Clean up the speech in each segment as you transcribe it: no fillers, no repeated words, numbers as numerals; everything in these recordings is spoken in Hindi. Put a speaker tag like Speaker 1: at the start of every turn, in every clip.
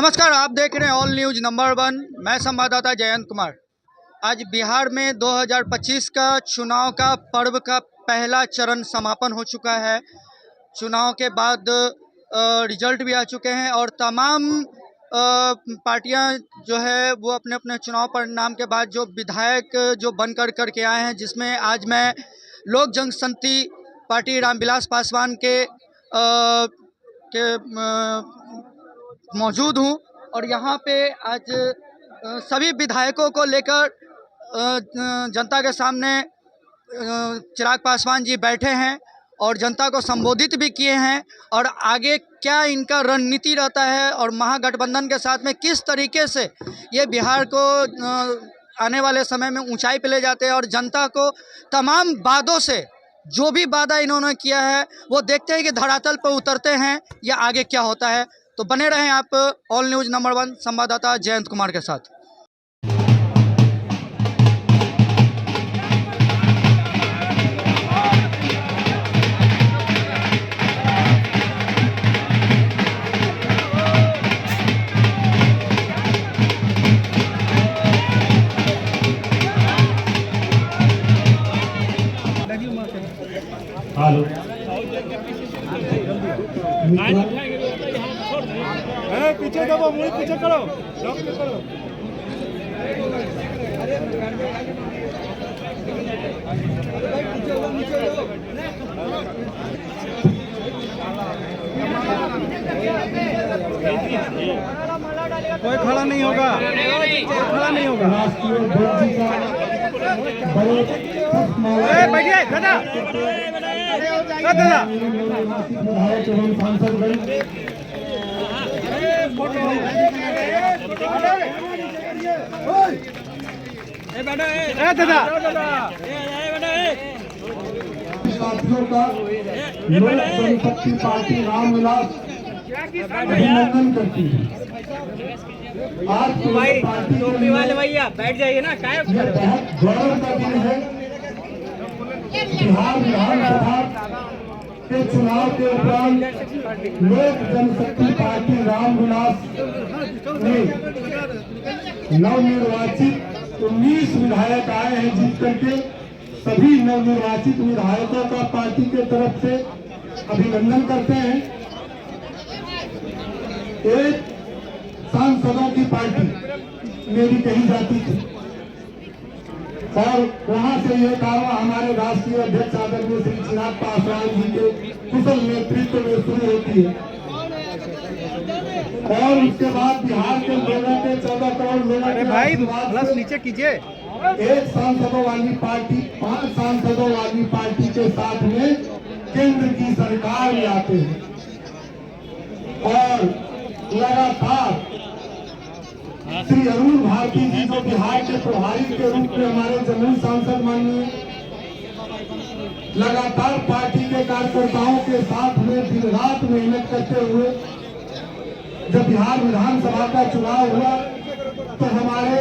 Speaker 1: नमस्कार, आप देख रहे हैं ऑल न्यूज नंबर 1। मैं संवाददाता जयंत कुमार। आज बिहार में 2025 का चुनाव का पर्व का पहला चरण समापन हो चुका है। चुनाव के बाद रिजल्ट भी आ चुके हैं और तमाम पार्टियां जो है वो अपने अपने चुनाव परिणाम के बाद जो विधायक जो बन करके आए हैं, जिसमें आज मैं लोक जनशक्ति पार्टी रामविलास पासवान के मौजूद हूँ। और यहाँ पे आज सभी विधायकों को लेकर जनता के सामने चिराग पासवान जी बैठे हैं और जनता को संबोधित भी किए हैं। और आगे क्या इनका रणनीति रहता है और महागठबंधन के साथ में किस तरीके से ये बिहार को आने वाले समय में ऊंचाई पे ले जाते हैं और जनता को तमाम वादों से जो भी वादा इन्होंने किया है वो देखते हैं कि धरातल पर उतरते हैं या आगे क्या होता है। तो बने रहें आप ऑल न्यूज नंबर 1 संवाददाता जयंत कुमार के साथ।
Speaker 2: हेलो
Speaker 3: पीछे दबो, मुझे पीछे करो, करो। कोई खड़ा नहीं होगा, कोई खड़ा नहीं होगा। बैठिए दादा, दादा
Speaker 2: साथियों का लोक जनशक्ति पार्टी रामविलास अभिनंदन करती है। आज
Speaker 3: टोपी वाले भैया बैठ जाइए ना, क्या
Speaker 2: बहुत गौरव का दिन है। बिहार विधानसभा के चुनाव के उपरांत लोक जनशक्ति पार्टी रामविलास ने नवनिर्वाचित 19 विधायक आए हैं जीत करके। सभी नवनिर्वाचित विधायकों का पार्टी के तरफ से अभिनंदन करते हैं। एक सांसदों की पार्टी मेरी कही जाती थी और वहां से यह कार्रवाई हमारे राष्ट्रीय अध्यक्ष आदरणीय श्री चिराग पासवान जी के कुशल नेतृत्व में शुरू होती है और उसके बाद बिहार के लोगों के 14 करोड़ लोगों के
Speaker 3: भाई प्लस नीचे कीजिए।
Speaker 2: एक सांसदों वाली पार्टी 5 सांसदों वाली पार्टी के साथ में केंद्र की सरकार में आते हैं और लगातार श्री अरुण भारती जी जो बिहार के प्रभारी के रूप में हमारे जमुई सांसद माननीय लगातार पार्टी के कार्यकर्ताओं के साथ में दिन रात मेहनत करते हुए जब बिहार विधानसभा का चुनाव हुआ तो हमारे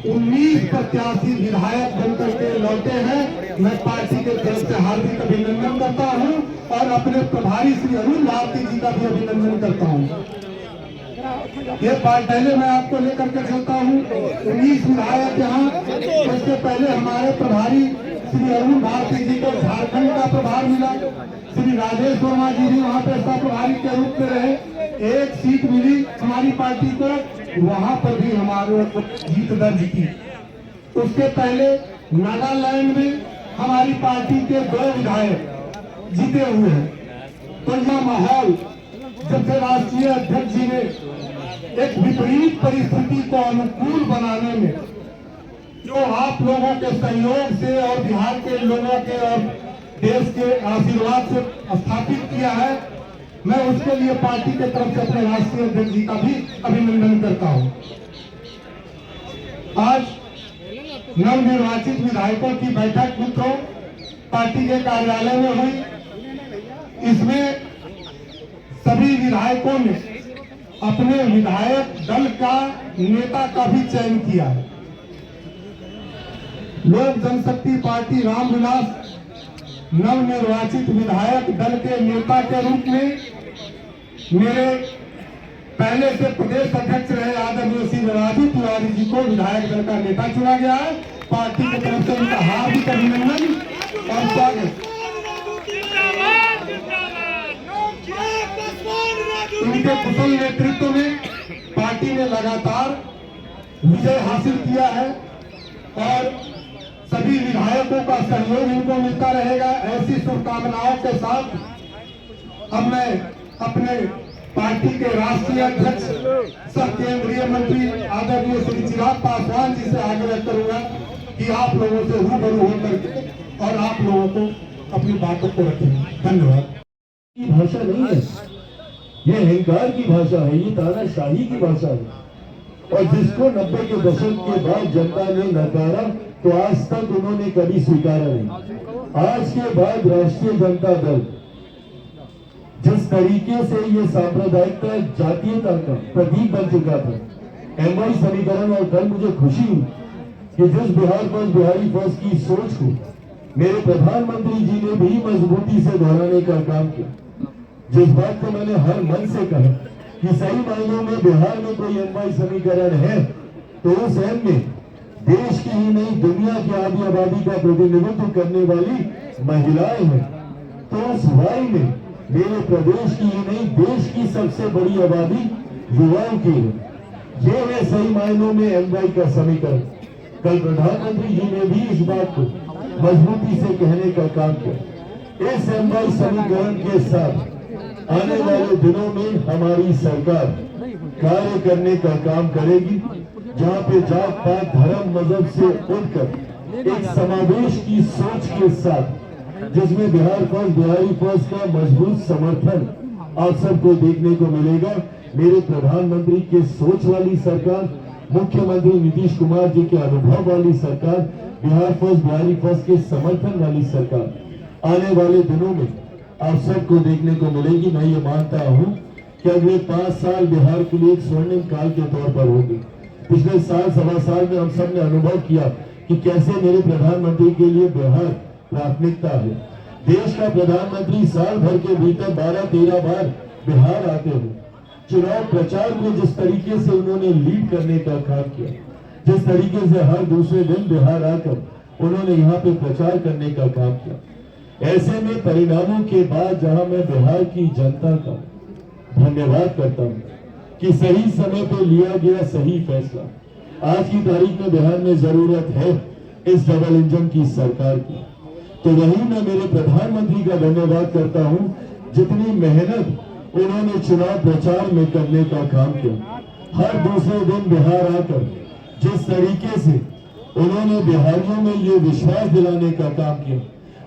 Speaker 2: 19 प्रत्याशी विधायक बनकर के लौटे हैं। मैं पार्टी के तरफ से हार्दिक अभिनंदन करता हूं और अपने प्रभारी श्री अरुण भारती जी का भी अभिनंदन करता हूं। ये पहले मैं आपको लेकर के चलता हूँ 19 विधायक यहाँ। इससे पहले हमारे प्रभारी श्री अरुण भारती जी को झारखंड का प्रभार मिला। श्री राजेश वर्मा जी भी वहाँ पे प्रभारी के रूप में रहे। एक सीट मिली हमारी पार्टी को, वहाँ पर भी हमारे जीत दर्ज की। उसके पहले नागालैंड में हमारी पार्टी के 2 विधायक जीते हुए हैं। तो यह माहौल जब से राष्ट्रीय अध्यक्ष जी ने एक विपरीत परिस्थिति को अनुकूल बनाने में जो आप लोगों के सहयोग से और बिहार के लोगों के और देश के आशीर्वाद से स्थापित किया है, मैं उसके लिए पार्टी के तरफ से अपने राष्ट्रीय अध्यक्ष जी का भी अभिनंदन करता हूं। आज नवनिर्वाचित विधायकों की बैठक मित्रों पार्टी के कार्यालय में हुई। इसमें सभी विधायकों ने अपने विधायक दल का नेता का भी चयन किया है। लोक जनशक्ति पार्टी रामविलास नवनिर्वाचित विधायक दल के नेता के रूप में मेरे पहले से प्रदेश अध्यक्ष रहे आदरणीय श्री राजू तिवारी जी को विधायक दल का नेता चुना गया है। पार्टी की तरफ से उनका हार्दिक अभिनंदन और स्वागत। उनके कुशल नेतृत्व में पार्टी ने लगातार विजय हासिल किया है और सभी विधायकों का सहयोग इनको मिलता रहेगा। ऐसी शुभकामनाओं के साथ अब मैं अपने पार्टी के राष्ट्रीय अध्यक्ष सह केंद्रीय मंत्री आदरणीय श्री चिराग पासवान जी से आग्रह करूंगा कि आप लोगों से रूबरू होकर के और आप लोगों को अपनी बातों को रखें। धन्यवाद।
Speaker 4: की भाषा नहीं है, ये अहंकार की भाषा है, ये तानाशाही की भाषा है। और जिसको 90 के दशक के बाद जनता ने नकारा तो आज तक उन्होंने कभी स्वीकारा नहीं। आज के बाद राष्ट्रीय जनता दल जिस तरीके से ये सांप्रदायिकता जातीयता का प्रतीक बन चुका था, एमवाई समीकरण, और कल मुझे खुशी हुई कि जिस बिहार फर्स्ट बिहारी फर्स्ट की सोच को मेरे प्रधानमंत्री जी ने भी मजबूती से दोहराने का काम किया। जिस बात को मैंने हर मन से कहा कि सही मायनों में बिहार में कोई एमवाई समीकरण है तो उस एम में देश की ही नहीं दुनिया की आधी आबादी का प्रतिनिधित्व करने वाली महिलाएं हैं, तो उस वाई में मेरे प्रदेश की ही नहीं देश की सबसे बड़ी आबादी युवाओं की है। ये है सही मायनों में एमवाई का समीकरण। कल प्रधानमंत्री जी ने भी इस बात को मजबूती से कहने का काम किया। इस एमवाई समीकरण के साथ आने वाले दिनों में हमारी सरकार कार्य करने का काम करेगी, जहां पे जात पात धर्म मजहब से उठकर एक समावेश की सोच के साथ, जिसमें बिहार फर्स्ट बिहारी फर्स्ट का मजबूत समर्थन आप सबको देखने को मिलेगा। मेरे प्रधानमंत्री के सोच वाली सरकार, मुख्यमंत्री नीतीश कुमार जी के अनुभव वाली सरकार, बिहार फर्स्ट बिहारी फर्स्ट के समर्थन वाली सरकार आने वाले दिनों में आप सबको देखने को मिलेगी। मैं ये मानता हूं कि अगले 5 साल बिहार के लिए एक स्वर्णिम काल के तौर पर होंगे। पिछले साल सवा साल में हम सब ने अनुभव किया कि कैसे मेरे प्रधानमंत्री के लिए बिहार प्राथमिकता है। देश का प्रधानमंत्री साल भर के भीतर 12-13 बार बिहार आते हैं। चुनाव प्रचार में जिस तरीके से उन्होंने लीड करने का काम किया, जिस तरीके से हर दूसरे दिन बिहार आकर उन्होंने यहाँ पे प्रचार करने का काम किया, ऐसे में परिणामों के बाद जहां मैं बिहार की जनता का धन्यवाद करता हूं कि सही समय पे लिया गया सही फैसला। आज की तारीख में बिहार में जरूरत है इस डबल इंजन की सरकार की, तो वही मैं मेरे प्रधानमंत्री का धन्यवाद करता हूं जितनी मेहनत उन्होंने चुनाव प्रचार में करने का काम किया। हर दूसरे दिन बिहार आकर जिस तरीके से उन्होंने बिहारियों में ये विश्वास दिलाने का काम किया,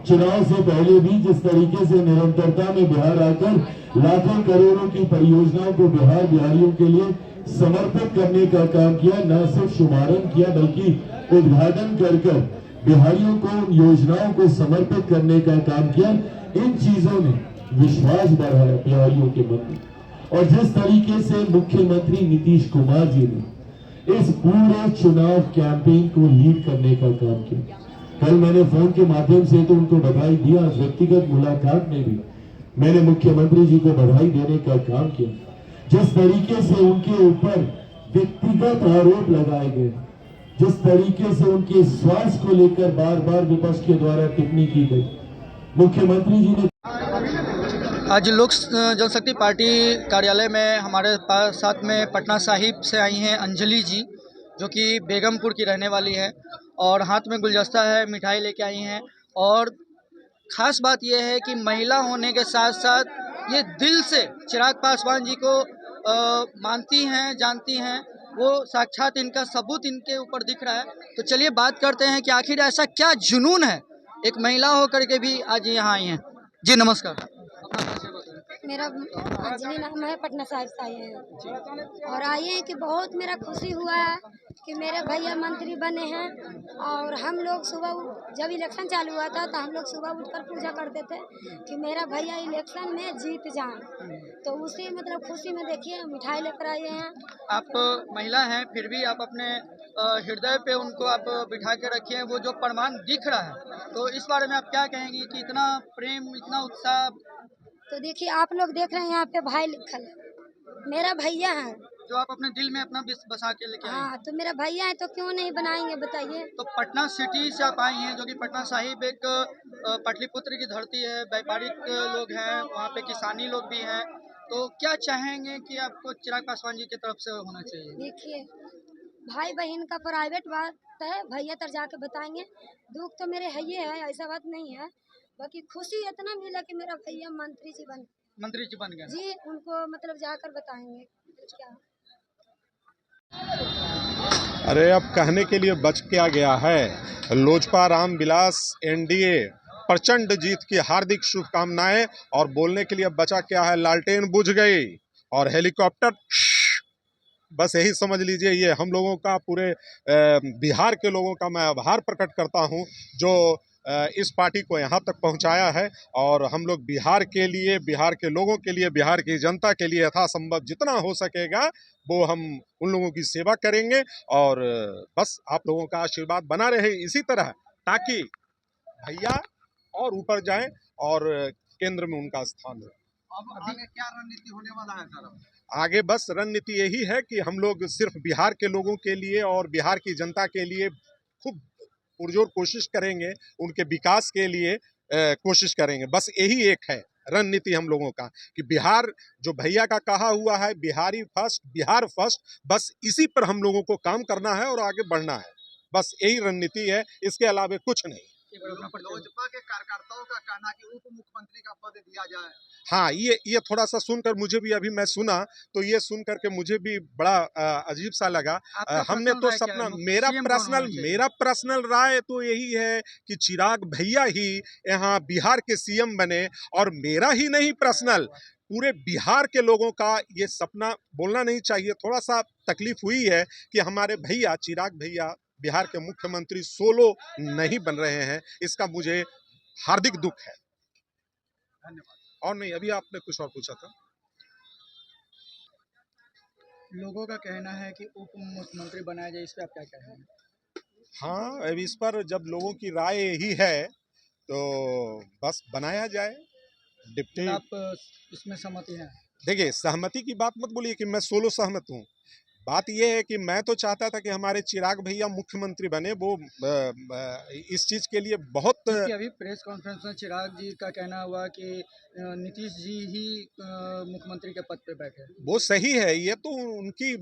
Speaker 4: चुनाव से पहले भी जिस तरीके से निरंतरता में बिहार आकर लाखों करोड़ों की परियोजनाओं को बिहार बिहारियों के लिए समर्पित करने का काम किया, न सिर्फ शुभारंभ किया बल्कि उद्घाटन कर बिहारियों को उन योजनाओं को समर्पित करने का काम किया। इन चीजों ने विश्वास बढ़ाया बिहारियों के मन में। और जिस तरीके से मुख्यमंत्री नीतीश कुमार जी ने इस पूरे चुनाव कैंपेन को लीड करने का काम किया, कल मैंने फोन के माध्यम से तो उनको बधाई दिया, व्यक्तिगत मुलाकात में भी मैंने मुख्यमंत्री जी को बधाई देने का काम किया। जिस तरीके से उनके ऊपर व्यक्तिगत आरोप लगाए गए, जिस तरीके से उनके स्वास्थ्य को लेकर बार बार विपक्ष के द्वारा टिप्पणी की गई, मुख्यमंत्री जी ने
Speaker 1: आज लोक जनशक्ति पार्टी कार्यालय में हमारे पास साथ में पटना साहिब से आई हैं अंजलि जी, जो कि बेगमपुर की रहने वाली है और हाथ में गुलदस्ता है, मिठाई लेके आई हैं। और ख़ास बात यह है कि महिला होने के साथ साथ ये दिल से चिराग पासवान जी को मानती हैं, जानती हैं। वो साक्षात इनका सबूत इनके ऊपर दिख रहा है। तो चलिए बात करते हैं कि आखिर ऐसा क्या जुनून है एक महिला होकर के भी आज यहाँ आई हैं। जी नमस्कार।
Speaker 5: मेरा अंजलि नाम है, पटना साहिब से आए हैं और आए हैं कि बहुत मेरा खुशी हुआ है कि मेरे भैया मंत्री बने हैं। और हम लोग सुबह जब इलेक्शन चालू हुआ था तो हम लोग सुबह उठकर पूजा करते थे कि मेरा भैया इलेक्शन में जीत जाए, तो उसी मतलब खुशी में देखिए मिठाई लेकर आए हैं।
Speaker 1: आप महिला हैं फिर भी आप अपने हृदय पे उनको आप बिठा के रखिए हैं, वो जो प्रमाण दिख रहा है, तो इस बारे में आप क्या कहेंगी कि इतना प्रेम, इतना उत्साह?
Speaker 5: तो देखिए आप लोग देख रहे हैं यहाँ पे भाई लिखल है, मेरा भैया है।
Speaker 1: जो आप अपने दिल में अपना बसा के लेके आए हैं।
Speaker 5: हाँ, तो मेरा भैया है तो क्यों नहीं बनाएंगे बताइए।
Speaker 1: तो पटना सिटी से आप आई हैं, जो कि पटना साहिब एक पाटलिपुत्र की धरती है, व्यापारिक लोग हैं, वहाँ पे किसानी लोग भी हैं, तो क्या चाहेंगे कि आपको चिराग पासवान जी की तरफ से होना चाहिए?
Speaker 5: देखिए, भाई बहन का प्राइवेट बात है, भैया तर जाके बताएंगे। दुख तो मेरे है ही है, ऐसा बात नहीं है। बाकी खुशी इतना मिला कि मेरा भैया मंत्री जी बन गए जी, उनको मतलब जाकर बताएंगे क्या।
Speaker 6: अरे अब कहने के लिए बच क्या गया है। लोजपा रामविलास एनडीए प्रचंड जीत की हार्दिक शुभकामनाएं। और बोलने के लिए अब बचा क्या है, लालटेन बुझ गई और हेलीकॉप्टर बस यही समझ लीजिए। ये हम लोगों का, पूरे बिहार के लोगों का मैं आभार प्रकट करता हूं जो इस पार्टी को यहाँ तक पहुँचाया है। और हम लोग बिहार के लिए, बिहार के लोगों के लिए, बिहार की जनता के लिए यथासंभव जितना हो सकेगा वो हम उन लोगों की सेवा करेंगे। और बस आप लोगों का आशीर्वाद बना रहे इसी तरह, ताकि भैया और ऊपर जाएं और केंद्र में उनका स्थान हो।
Speaker 1: अब आगे क्या रणनीति होने वाला है सर?
Speaker 6: आगे बस रणनीति यही है कि हम लोग सिर्फ बिहार के लोगों के लिए और बिहार की जनता के लिए खूब पुरजोर कोशिश करेंगे, उनके विकास के लिए कोशिश करेंगे। बस यही एक है रणनीति हम लोगों का कि बिहार, जो भैया का कहा हुआ है, बिहारी फर्स्ट, बिहार फर्स्ट, बस इसी पर हम लोगों को काम करना है और आगे बढ़ना है। बस यही रणनीति है, इसके अलावा कुछ नहीं।
Speaker 1: लोजपा के कार्यकर्ताओं का कहना कि उप मुख्यमंत्री का पद दिया जाए।
Speaker 6: हाँ, ये थोड़ा सा सुनकर मुझे भी, अभी मैं सुना तो ये सुन करके मुझे भी बड़ा अजीब सा लगा। हमने तो सपना, मेरा पर्सनल राय तो यही है कि चिराग भैया ही यहाँ बिहार के सीएम बने। और मेरा ही नहीं, पर्सनल पूरे बिहार के लोगों का ये सपना बोलना नहीं चाहिए। थोड़ा सा तकलीफ हुई है कि हमारे भैया चिराग भैया बिहार के मुख्यमंत्री सोलो नहीं बन रहे हैं, इसका मुझे हार्दिक दुख है। धन्यवाद। और नहीं, अभी आपने कुछ और पूछा था।
Speaker 1: लोगों का कहना है कि उप मुख्यमंत्री बनाया जाए, इस पर आप क्या कह रहे हैं?
Speaker 6: हाँ, अब इस पर जब लोगों की राय यही है तो बस बनाया जाए। डिप्टी,
Speaker 1: आप इसमें सहमति हैं? देखिए,
Speaker 6: सहमति की बात मत बोलिए कि मैं सोलो सहमत हूँ। बात यह है कि मैं तो चाहता था कि हमारे चिराग भैया मुख्यमंत्री बने। वो इस चीज के लिए बहुत,
Speaker 1: अभी प्रेस कॉन्फ्रेंस में चिराग जी का कहना हुआ कि नीतीश जी ही मुख्यमंत्री के पद पे बैठे।
Speaker 6: वो सही है, ये तो उनकी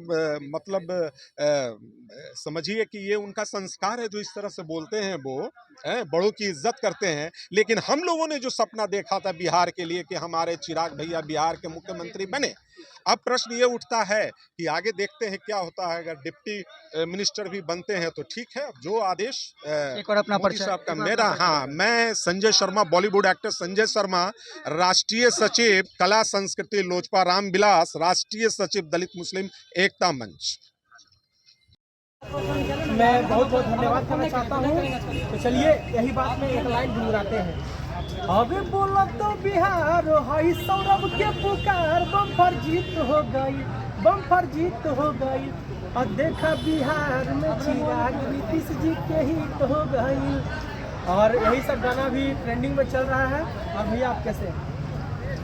Speaker 6: मतलब समझिए कि ये उनका संस्कार है जो इस तरह से बोलते हैं। वो बड़ों की इज्जत करते हैं। लेकिन हम लोगों ने जो सपना देखा था बिहार के लिए कि हमारे चिराग भैया बिहार के मुख्यमंत्री बने, अब प्रश्न ये उठता है कि आगे देखते हैं क्या होता है। अगर डिप्टी मिनिस्टर भी बनते हैं तो ठीक है, जो आदेश।
Speaker 1: एक और अपना परिचय
Speaker 6: साहब का मेरा, हाँ, मैं संजय शर्मा, बॉलीवुड एक्टर संजय शर्मा, राष्ट्रीय सचिव कला संस्कृति लोजपा रामविलास, राष्ट्रीय सचिव दलित मुस्लिम एकता मंच।
Speaker 7: मैं बहुत बहुत धन्यवाद करना चाहता हूँ। तो चलिए यही बात में एक लाइन गुनगुनाते हैं। अबे बोला तो बिहार हाई सौरभ के पुकार, बम्पर जीत हो गई, बम्पर जीत हो गई। और देखा बिहार में चिराग नीतीश जी के हिट हो गई। और यही सब गाना भी ट्रेंडिंग में चल रहा है। और भैया आप कैसे हैं?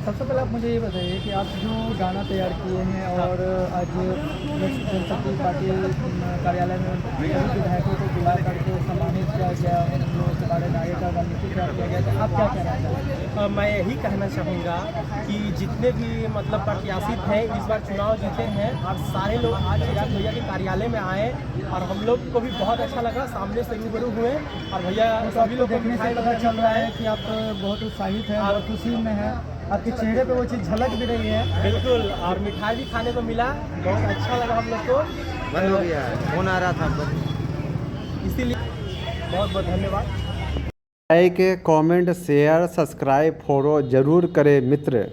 Speaker 8: सबसे पहले आप मुझे ये बताइए कि आप जो गाना तैयार किए हैं और आज जनशक्ति पार्टी कार्यालय में विधायकों को बुला करके सम्मानित किया गया, उनके बारे में आगे का रणनीति तैयार किया गया, तो आप क्या कहना चाहेंगे?
Speaker 7: मैं यही कहना चाहूँगा कि जितने भी मतलब प्रत्याशी हैं इस बार चुनाव जीते हैं, आप सारे लोग आज चिराग भैया के कार्यालय में आए और हम लोग को भी बहुत अच्छा लगा, सामने से रूबरू हुए। और भैया सभी लोग
Speaker 8: देखने से पता चल रहा है कि आप बहुत उत्साहित हैं और खुशी में हैं, आपके चेहरे पे वो चीज़ झलक भी रही है।
Speaker 7: बिल्कुल, और मिठाई भी खाने को मिला, बहुत अच्छा लगा हम लोग को।
Speaker 8: बंद हो गया है, फोन आ रहा था,
Speaker 7: इसीलिए बहुत बहुत धन्यवाद।
Speaker 9: Like, comment, share, subscribe, follow जरूर करें मित्र।